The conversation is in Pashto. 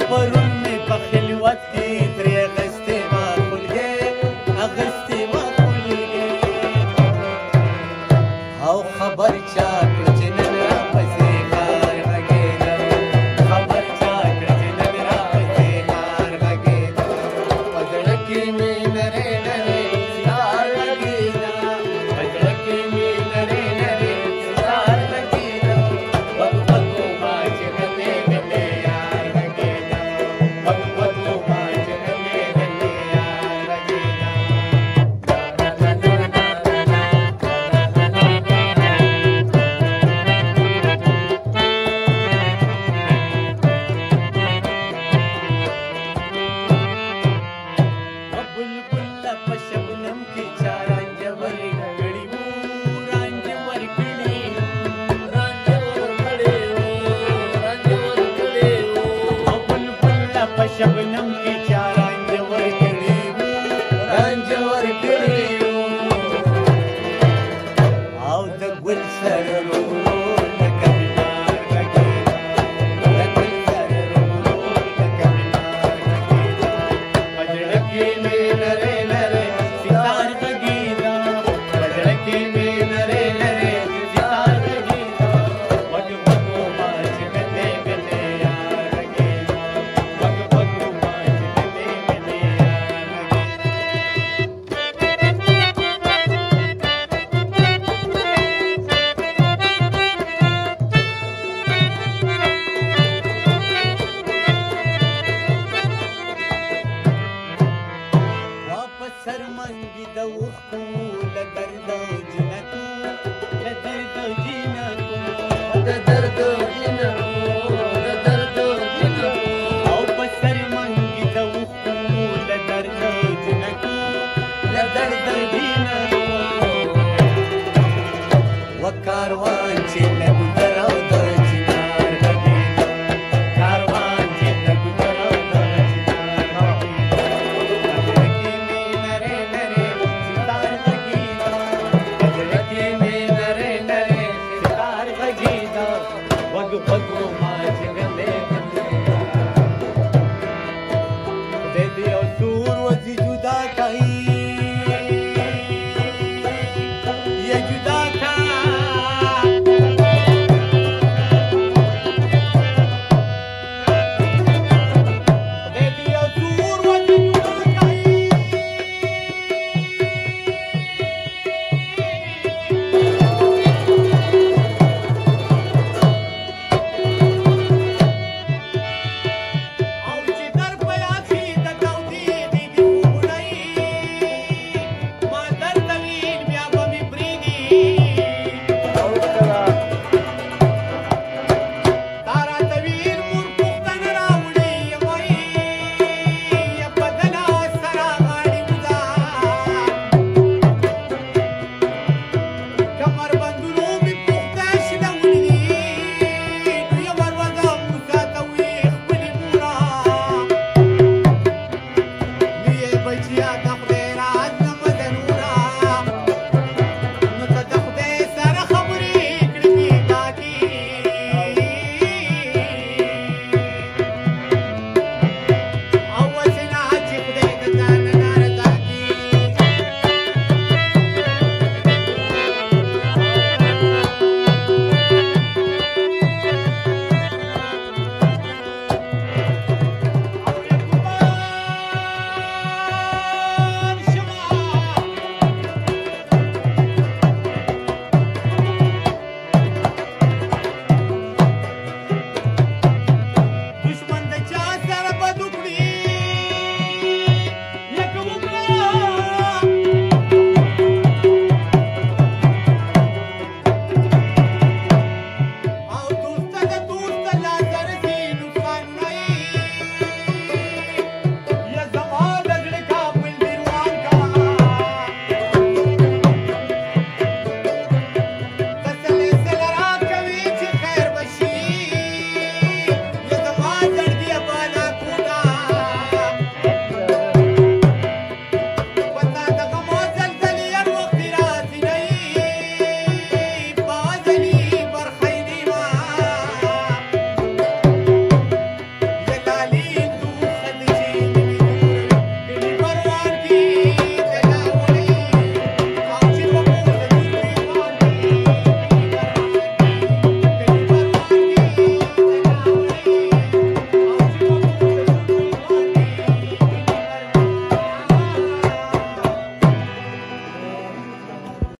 پرون مې په خلوت کې ترې اغستې ما خولګې اغستې ما خولګې او خبر چا کړ چې نن راپسې کار غږېده خبر چا کړ چې نن راپسې کار غږېده په زړه کې مې نرۍ نرۍ ستار غږېده په زړه کې مې نرۍ نرۍ ستار غږېده وږو وږو ما چې غلې غلې یار غږېده وږو وږو ما چې غلې غلې یار غږېده بلبل په شبنم کې چا رانجه ورکړي وو رانجه ورکړي وو بلبل په شبنم